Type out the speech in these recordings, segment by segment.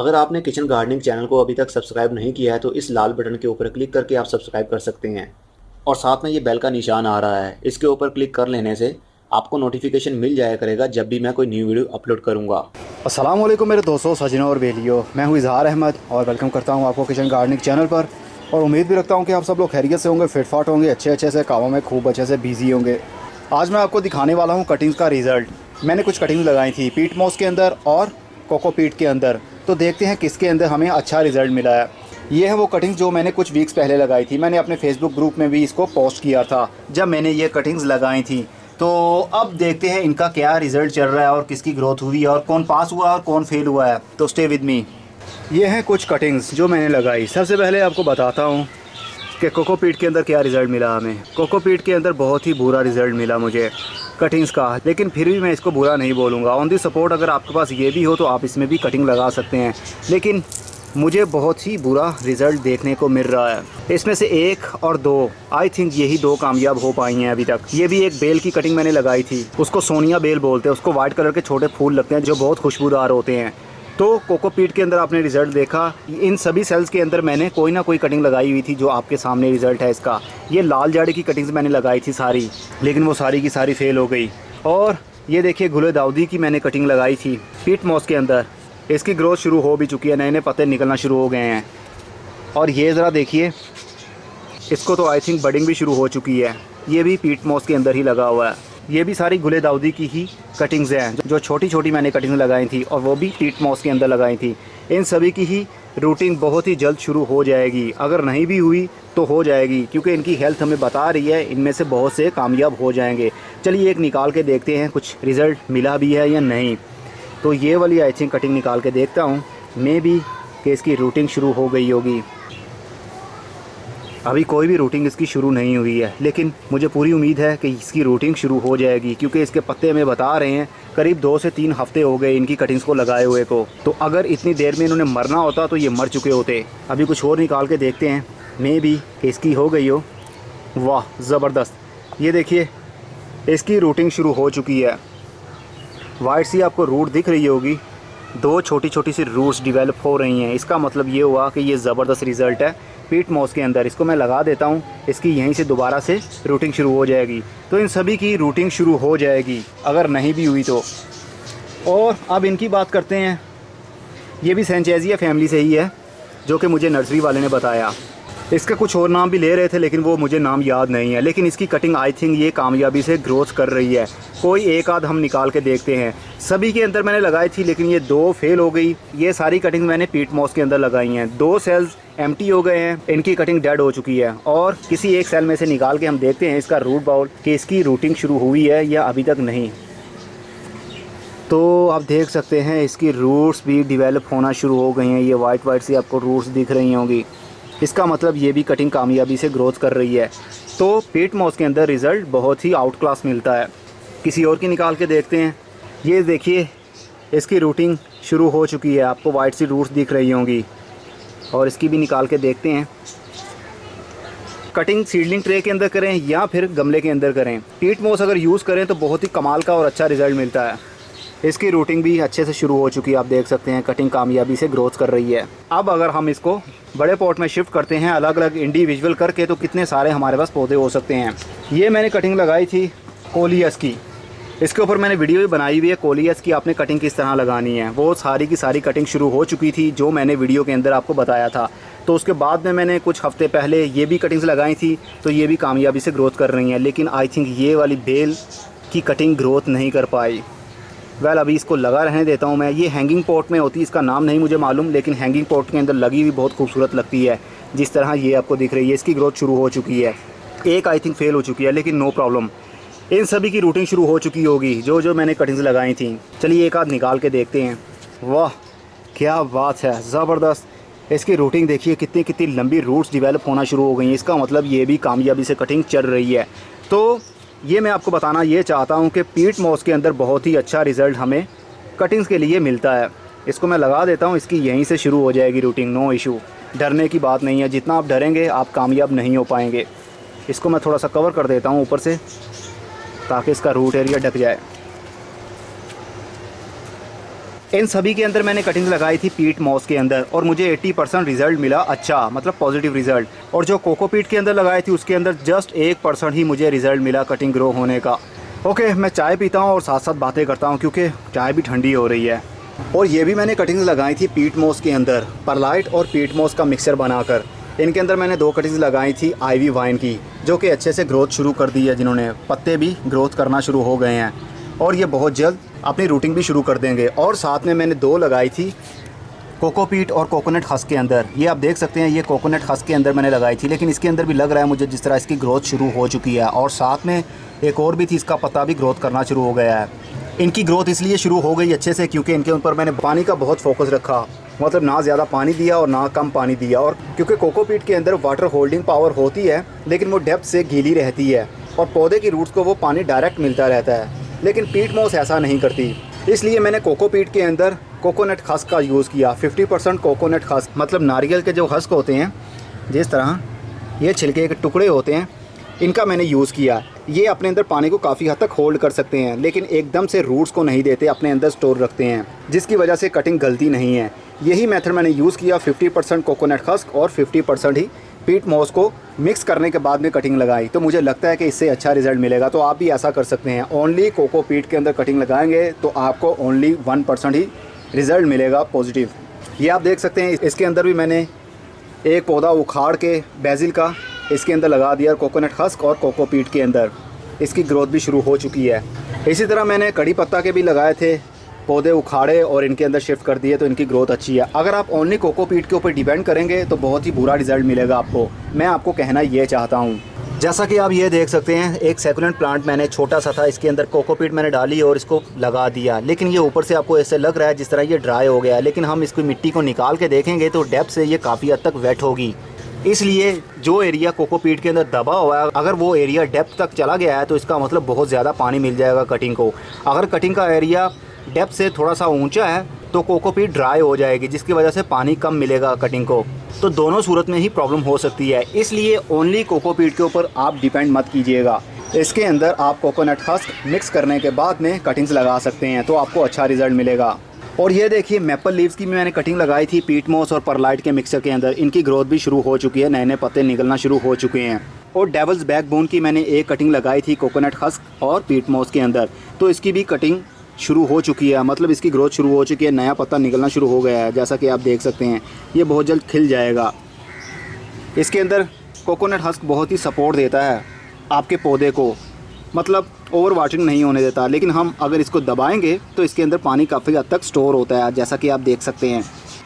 अगर आपने kitchen gardening channel को अभी तक सब्सक्राइब नहीं किया है तो इस लाल बटन के ऊपर क्लिक करके आप सब्सक्राइब कर सकते हैं और साथ में ये बेल का निशान आ रहा है, इसके ऊपर क्लिक कर लेने से आपको नोटिफिकेशन मिल जाया करेगा जब भी मैं कोई न्यू वीडियो अपलोड करूँगा। अस्सलाम वालेकुम मेरे दोस्तों, सजनों और बेलियों। मैं हूं इजहार अहमद और वेलकम करता हूं आपको किचन गार्डनिंग चैनल पर। और उम्मीद भी रखता हूं कि आप सब लोग खैरियत से होंगे, फिटफाट होंगे, अच्छे से कामों में खूब अच्छे से बिजी होंगे। आज मैं आपको दिखाने वाला हूं कटिंग्स का रिज़ल्ट। मैंने कुछ कटिंग्स लगाई थी पीट मॉस के अंदर और कोकोपीट के अंदर, तो देखते हैं किसके अंदर हमें अच्छा रिज़ल्ट मिला है। ये है वो कटिंग्स जो मैंने कुछ वीक्स पहले लगाई थी। मैंने अपने फेसबुक ग्रुप में भी इसको पोस्ट किया था जब मैंने ये कटिंग्स लगाई थी। तो अब देखते हैं इनका क्या रिज़ल्ट चल रहा है और किसकी ग्रोथ हुई है और कौन पास हुआ और कौन फेल हुआ है। तो स्टे विद मी। ये हैं कुछ कटिंग्स जो मैंने लगाई। सबसे पहले आपको बताता हूँ कि कोकोपीट के अंदर क्या रिज़ल्ट मिला हमें। कोकोपीट के अंदर बहुत ही बुरा रिज़ल्ट मिला मुझे कटिंग्स का, लेकिन फिर भी मैं इसको बुरा नहीं बोलूँगा। ऑन दी सपोर्ट अगर आपके पास ये भी हो तो आप इसमें भी कटिंग लगा सकते हैं, लेकिन मुझे बहुत ही बुरा रिज़ल्ट देखने को मिल रहा है। इसमें से एक और दो, आई थिंक यही दो कामयाब हो पाई हैं अभी तक। ये भी एक बेल की कटिंग मैंने लगाई थी, उसको सोनिया बेल बोलते हैं। उसको वाइट कलर के छोटे फूल लगते हैं जो बहुत खुशबूदार होते हैं। तो कोकोपीट के अंदर आपने रिज़ल्ट देखा। इन सभी सेल्स के अंदर मैंने कोई ना कोई कटिंग लगाई हुई थी जो आपके सामने रिज़ल्ट है इसका। ये लाल जाड़े की कटिंग्स मैंने लगाई थी सारी, लेकिन वो सारी की सारी फेल हो गई। और ये देखिए गुले दाऊदी की मैंने कटिंग लगाई थी पीट मॉस के अंदर। इसकी ग्रोथ शुरू हो भी चुकी है, नए नए पत्ते निकलना शुरू हो गए हैं। और ये ज़रा देखिए, इसको तो आई थिंक बडिंग भी शुरू हो चुकी है। ये भी पीट मॉस के अंदर ही लगा हुआ है। ये भी सारी गुले दाऊदी की ही कटिंग्स हैं जो छोटी छोटी मैंने कटिंग लगाई थी और वो भी पीट मॉस के अंदर लगाई थी। इन सभी की ही रूटिंग बहुत ही जल्द शुरू हो जाएगी। अगर नहीं भी हुई तो हो जाएगी, क्योंकि इनकी हेल्थ हमें बता रही है इनमें से बहुत से कामयाब हो जाएंगे। चलिए एक निकाल के देखते हैं कुछ रिज़ल्ट मिला भी है या नहीं। तो ये वाली आई थिंक कटिंग निकाल के देखता हूँ, मे बी कि इसकी रूटिंग शुरू हो गई होगी। अभी कोई भी रूटिंग इसकी शुरू नहीं हुई है, लेकिन मुझे पूरी उम्मीद है कि इसकी रूटिंग शुरू हो जाएगी, क्योंकि इसके पत्ते हमें बता रहे हैं करीब 2 से 3 हफ्ते हो गए इनकी कटिंग्स को लगाए हुए को। तो अगर इतनी देर में इन्होंने मरना होता तो ये मर चुके होते। अभी कुछ और निकाल के देखते हैं, मे बी कि इसकी हो गई हो। वाह ज़बरदस्त, ये देखिए इसकी रूटिंग शुरू हो चुकी है। वाइट सी आपको रूट दिख रही होगी, 2 छोटी छोटी सी रूट्स डेवलप हो रही हैं। इसका मतलब ये हुआ कि ये ज़बरदस्त रिज़ल्ट है पीट मॉस के अंदर। इसको मैं लगा देता हूँ, इसकी यहीं से दोबारा से रूटिंग शुरू हो जाएगी। तो इन सभी की रूटिंग शुरू हो जाएगी अगर नहीं भी हुई तो। और अब इनकी बात करते हैं। ये भी सैंचेज़िया फैमिली से ही है, जो कि मुझे नर्सरी वाले ने बताया। इसका कुछ और नाम भी ले रहे थे, लेकिन वो मुझे नाम याद नहीं है। लेकिन इसकी कटिंग आई थिंक ये कामयाबी से ग्रोथ कर रही है। कोई एक आध हम निकाल के देखते हैं। सभी के अंदर मैंने लगाई थी, लेकिन ये 2 फेल हो गई। ये सारी कटिंग मैंने पीट मॉस के अंदर लगाई हैं। 2 सेल्स एम्प्टी हो गए हैं, इनकी कटिंग डेड हो चुकी है। और किसी एक सेल में से निकाल के हम देखते हैं इसका रूट बाउल कि इसकी रूटिंग शुरू हुई है या अभी तक नहीं। तो आप देख सकते हैं इसकी रूट्स भी डिवेलप होना शुरू हो गई हैं। ये वाइट वाइट सी आपको रूट्स दिख रही होंगी। इसका मतलब ये भी कटिंग कामयाबी से ग्रोथ कर रही है। तो पीट मॉस के अंदर रिज़ल्ट बहुत ही आउट क्लास मिलता है। किसी और की निकाल के देखते हैं। ये देखिए इसकी रूटिंग शुरू हो चुकी है, आपको वाइट सी रूट्स दिख रही होंगी। और इसकी भी निकाल के देखते हैं। कटिंग सीडलिंग ट्रे के अंदर करें या फिर गमले के अंदर करें, पीट मॉस अगर यूज़ करें तो बहुत ही कमाल का और अच्छा रिज़ल्ट मिलता है। इसकी रूटिंग भी अच्छे से शुरू हो चुकी है, आप देख सकते हैं कटिंग कामयाबी से ग्रोथ कर रही है। अब अगर हम इसको बड़े पॉट में शिफ्ट करते हैं अलग अलग इंडिविजुअल करके, तो कितने सारे हमारे पास पौधे हो सकते हैं। ये मैंने कटिंग लगाई थी कोलियस की। इसके ऊपर मैंने वीडियो भी बनाई हुई है कोलियस की आपने कटिंग किस तरह लगानी है। वो सारी की सारी कटिंग शुरू हो चुकी थी जो मैंने वीडियो के अंदर आपको बताया था। तो उसके बाद में मैंने कुछ हफ्ते पहले ये भी कटिंग्स लगाई थी, तो ये भी कामयाबी से ग्रोथ कर रही हैं। लेकिन आई थिंक ये वाली बेल की कटिंग ग्रोथ नहीं कर पाई। अभी इसको लगा रहने देता हूँ मैं। ये हैंगिंग पॉट में होती है, इसका नाम नहीं मुझे मालूम, लेकिन हैंगिंग पॉट के अंदर लगी हुई बहुत खूबसूरत लगती है। जिस तरह ये आपको दिख रही है, इसकी ग्रोथ शुरू हो चुकी है। एक आई थिंक फेल हो चुकी है, लेकिन नो प्रॉब्लम। इन सभी की रूटिंग शुरू हो चुकी होगी जो मैंने कटिंग्स लगाई थी। चलिए एक आध निकाल के देखते हैं। वाह क्या बात है, ज़बरदस्त। इसकी रूटिंग देखिए, कितनी कितनी लंबी रूट्स डेवलप होना शुरू हो गई हैं। इसका मतलब ये भी कामयाबी से कटिंग चल रही है। तो ये मैं आपको बताना ये चाहता हूँ कि पीट मॉस के अंदर बहुत ही अच्छा रिज़ल्ट हमें कटिंग्स के लिए मिलता है। इसको मैं लगा देता हूँ, इसकी यहीं से शुरू हो जाएगी रूटिंग, नो इशू। डरने की बात नहीं है, जितना आप डरेंगे आप कामयाब नहीं हो पाएंगे। इसको मैं थोड़ा सा कवर कर देता हूँ ऊपर से, ताकि इसका रूट एरिया ढक जाए। इन सभी के अंदर मैंने कटिंग लगाई थी पीट मॉस के अंदर और मुझे 80% रिजल्ट मिला, अच्छा मतलब पॉजिटिव रिजल्ट। और जो कोकोपीट के अंदर लगाई थी उसके अंदर जस्ट 1% ही मुझे रिजल्ट मिला कटिंग ग्रो होने का। ओके, मैं चाय पीता हूँ और साथ साथ बातें करता हूँ क्योंकि चाय भी ठंडी हो रही है। और ये भी मैंने कटिंग्स लगाई थी पीट मॉस के अंदर, परलाइट और पीट मॉस का मिक्सचर बनाकर। इनके अंदर मैंने 2 कटिंग्स लगाई थी आईवी वाइन की, जो कि अच्छे से ग्रोथ शुरू कर दी है, जिन्होंने पत्ते भी ग्रोथ करना शुरू हो गए हैं और ये बहुत जल्द अपनी रूटिंग भी शुरू कर देंगे। और साथ में मैंने 2 लगाई थी कोकोपीट और कोकोनट हस्क के अंदर। ये आप देख सकते हैं, ये कोकोनट हस्क के अंदर मैंने लगाई थी, लेकिन इसके अंदर भी लग रहा है मुझे जिस तरह इसकी ग्रोथ शुरू हो चुकी है। और साथ में एक और भी थी, इसका पत्ता भी ग्रोथ करना शुरू हो गया है। इनकी ग्रोथ इसलिए शुरू हो गई अच्छे से क्योंकि इनके ऊपर मैंने पानी का बहुत फोकस रखा, मतलब ना ज़्यादा पानी दिया और ना कम पानी दिया। और क्योंकि कोकोपीट के अंदर वाटर होल्डिंग पावर होती है, लेकिन वो डेप्थ से गीली रहती है और पौधे की रूट्स को वो पानी डायरेक्ट मिलता रहता है, लेकिन पीट मॉस ऐसा नहीं करती। इसलिए मैंने कोकोपीट के अंदर कोकोनट हस्क का यूज़ किया। 50% कोकोनट हस्क, मतलब नारियल के जो हस्क होते हैं, जिस तरह ये छिलके के टुकड़े होते हैं, इनका मैंने यूज़ किया। ये अपने अंदर पानी को काफ़ी हद तक होल्ड कर सकते हैं, लेकिन एकदम से रूट्स को नहीं देते, अपने अंदर स्टोर रखते हैं, जिसकी वजह से कटिंग गलती नहीं है। यही मेथड मैंने यूज़ किया। 50% कोकोनट हस्क और 50% ही पीट मॉस को मिक्स करने के बाद में कटिंग लगाई, तो मुझे लगता है कि इससे अच्छा रिज़ल्ट मिलेगा। तो आप भी ऐसा कर सकते हैं, ओनली कोकोपीट के अंदर कटिंग लगाएंगे तो आपको ओनली 1% ही रिज़ल्ट मिलेगा पॉजिटिव। ये आप देख सकते हैं, इसके अंदर भी मैंने एक पौधा उखाड़ के बेसिल का इसके अंदर लगा दिया, कोकोनट हस्क और कोकोपीट के अंदर। इसकी ग्रोथ भी शुरू हो चुकी है। इसी तरह मैंने कड़ी पत्ता के भी लगाए थे, पौधे उखाड़े और इनके अंदर शिफ्ट कर दिए, तो इनकी ग्रोथ अच्छी है। अगर आप ओनली कोकोपीट के ऊपर डिपेंड करेंगे तो बहुत ही बुरा रिजल्ट मिलेगा आपको। मैं आपको कहना ये चाहता हूँ। जैसा कि आप ये देख सकते हैं, एक सेकुलेंट प्लांट मैंने छोटा सा था, इसके अंदर कोकोपीट मैंने डाली और इसको लगा दिया, लेकिन ये ऊपर से आपको ऐसे लग रहा है जिस तरह ये ड्राई हो गया है, लेकिन हम इसकी मिट्टी को निकाल के देखेंगे तो डेप्थ से ये काफ़ी हद तक वेट होगी। इसलिए जो एरिया कोकोपीट के अंदर दबा हुआ है, अगर वो एरिया डेप्थ तक चला गया है तो इसका मतलब बहुत ज़्यादा पानी मिल जाएगा कटिंग को। अगर कटिंग का एरिया डेप्थ से थोड़ा सा ऊंचा है तो कोकोपीट ड्राई हो जाएगी, जिसकी वजह से पानी कम मिलेगा कटिंग को। तो दोनों सूरत में ही प्रॉब्लम हो सकती है, इसलिए ओनली कोकोपीट के ऊपर आप डिपेंड मत कीजिएगा। इसके अंदर आप कोकोनट हस्क मिक्स करने के बाद में कटिंग्स लगा सकते हैं, तो आपको अच्छा रिजल्ट मिलेगा। और ये देखिए, मैपल लीव्स की मैंने कटिंग लगाई थी पीट मॉस और परलाइट के मिक्सचर के अंदर। इनकी ग्रोथ भी शुरू हो चुकी है, नए नए पत्ते निकलना शुरू हो चुके हैं। और डेवल्स बैकबोन की मैंने एक कटिंग लगाई थी कोकोनट हस्क और पीट मॉस के अंदर, तो इसकी भी कटिंग शुरू हो चुकी है, मतलब इसकी ग्रोथ शुरू हो चुकी है, नया पत्ता निकलना शुरू हो गया है। जैसा कि आप देख सकते हैं, ये बहुत जल्द खिल जाएगा। इसके अंदर कोकोनट हस्क बहुत ही सपोर्ट देता है आपके पौधे को, मतलब ओवर वाटरिंग नहीं होने देता, लेकिन हम अगर इसको दबाएंगे तो इसके अंदर पानी काफ़ी हद तक स्टोर होता है, जैसा कि आप देख सकते हैं।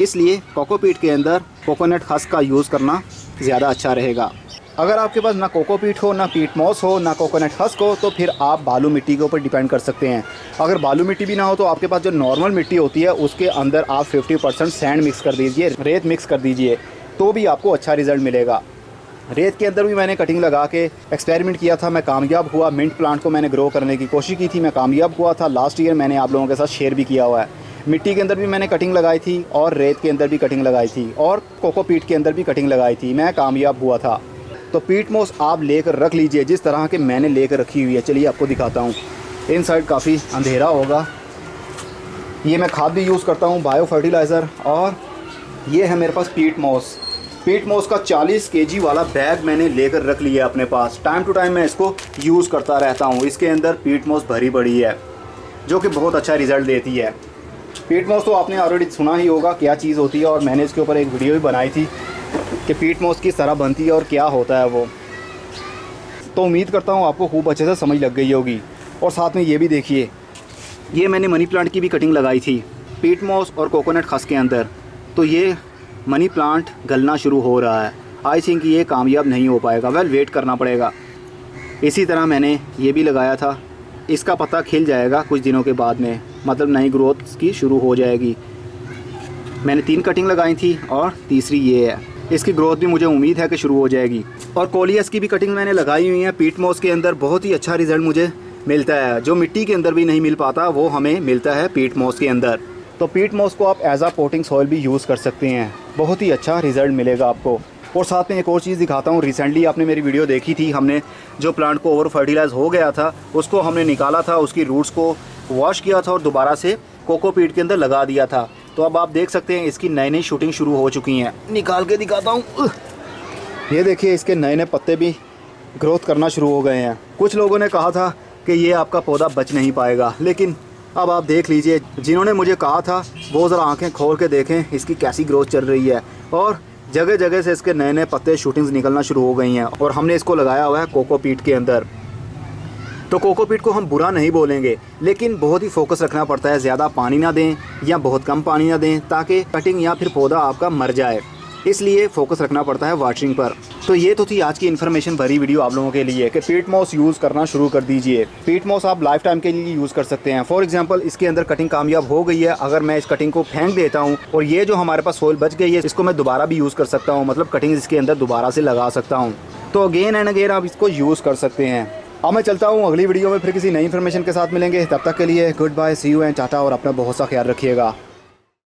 इसलिए कोकोपीट के अंदर कोकोनट हस्क का यूज़ करना ज़्यादा अच्छा रहेगा। अगर आपके पास ना कोकोपीट हो, ना पीट मॉस हो, ना कोकोनट हस्क हो, तो फिर आप बालू मिट्टी के ऊपर डिपेंड कर सकते हैं। अगर बालू मिट्टी भी ना हो तो आपके पास जो नॉर्मल मिट्टी होती है उसके अंदर आप 50% सैंड मिक्स कर दीजिए, रेत मिक्स कर दीजिए, तो भी आपको अच्छा रिज़ल्ट मिलेगा। रेत के अंदर भी मैंने कटिंग लगा के एक्सपेरिमेंट किया था, मैं कामयाब हुआ। मिंट प्लांट को मैंने ग्रो करने की कोशिश की थी, मैं कामयाब हुआ था। लास्ट ईयर मैंने आप लोगों के साथ शेयर भी किया हुआ है। मिट्टी के अंदर भी मैंने कटिंग लगाई थी और रेत के अंदर भी कटिंग लगाई थी और कोकोपीट के अंदर भी कटिंग लगाई थी, मैं कामयाब हुआ था। तो पीट मॉस आप लेकर रख लीजिए जिस तरह के मैंने लेकर रखी हुई है। चलिए आपको दिखाता हूँ। इन साइड काफ़ी अंधेरा होगा। ये मैं खाद भी यूज़ करता हूँ, बायो फर्टिलाइज़र। और ये है मेरे पास पीट मॉस। पीट मॉस का 40 केजी वाला बैग मैंने लेकर रख लिया अपने पास। टाइम टू टाइम मैं इसको यूज़ करता रहता हूँ। इसके अंदर पीट मॉस भरी पड़ी है, जो कि बहुत अच्छा रिज़ल्ट देती है। पीट मॉस तो आपने ऑलरेडी सुना ही होगा क्या चीज़ होती है, और मैंने इसके ऊपर एक वीडियो भी बनाई थी कि पीट मॉस किस तरह बनती है और क्या होता है वो। तो उम्मीद करता हूँ आपको खूब अच्छे से समझ लग गई होगी। और साथ में ये भी देखिए, ये मैंने मनी प्लांट की भी कटिंग लगाई थी पीट मॉस और कोकोनट हस्क के अंदर। तो ये मनी प्लांट गलना शुरू हो रहा है। आई थिंक ये कामयाब नहीं हो पाएगा, वेल वेट करना पड़ेगा। इसी तरह मैंने ये भी लगाया था, इसका पत्ता खिल जाएगा कुछ दिनों के बाद में, मतलब नई ग्रोथ की शुरू हो जाएगी। मैंने 3 कटिंग लगाई थी और तीसरी ये है। इसकी ग्रोथ भी मुझे उम्मीद है कि शुरू हो जाएगी। और कोलियस की भी कटिंग मैंने लगाई हुई है पीट मॉस के अंदर। बहुत ही अच्छा रिज़ल्ट मुझे मिलता है, जो मिट्टी के अंदर भी नहीं मिल पाता वो हमें मिलता है पीट मॉस के अंदर। तो पीट मॉस को आप एज आ पोटिंग सॉइल भी यूज़ कर सकते हैं, बहुत ही अच्छा रिज़ल्ट मिलेगा आपको। और साथ में एक और चीज़ दिखाता हूँ। रिसेंटली आपने मेरी वीडियो देखी थी, हमने जो प्लांट को ओवर फर्टिलाइज हो गया था उसको हमने निकाला था, उसकी रूट्स को वॉश किया था और दोबारा से कोकोपीट के अंदर लगा दिया था। तो अब आप देख सकते हैं इसकी नई नई शूटिंग शुरू हो चुकी हैं। निकाल के दिखाता हूँ। ये देखिए इसके नए नए पत्ते भी ग्रोथ करना शुरू हो गए हैं। कुछ लोगों ने कहा था कि ये आपका पौधा बच नहीं पाएगा, लेकिन अब आप देख लीजिए, जिन्होंने मुझे कहा था वो ज़रा आंखें खोल के देखें इसकी कैसी ग्रोथ चल रही है। और जगह जगह से इसके नए नए पत्ते शूटिंग्स निकलना शुरू हो गई हैं। और हमने इसको लगाया हुआ है कोकोपीट के अंदर। तो कोकोपीट को हम बुरा नहीं बोलेंगे, लेकिन बहुत ही फोकस रखना पड़ता है। ज़्यादा पानी ना दें या बहुत कम पानी ना दें, ताकि कटिंग या फिर पौधा आपका मर जाए। इसलिए फोकस रखना पड़ता है वाटरिंग पर। तो ये तो थी आज की इन्फॉर्मेशन भरी वीडियो आप लोगों के लिए कि पीट मॉस यूज़ करना शुरू कर दीजिए। पीट मॉस आप लाइफ टाइम के लिए यूज़ कर सकते हैं। फॉर एग्जांपल इसके अंदर कटिंग कामयाब हो गई है, अगर मैं इस कटिंग को फेंक देता हूँ और ये जो हमारे पास सोइल बच गई है, इसको मैं दोबारा भी यूज़ कर सकता हूँ, मतलब कटिंग इसके अंदर दोबारा से लगा सकता हूँ। तो अगेन एंड अगेन आप इसको यूज़ कर सकते हैं। अब मैं चलता हूँ, अगली वीडियो में फिर किसी नई इन्फॉर्मेशन के साथ मिलेंगे। तब तक के लिए goodbye, see you and tata, और अपना बहुत सा ख्याल रखिएगा।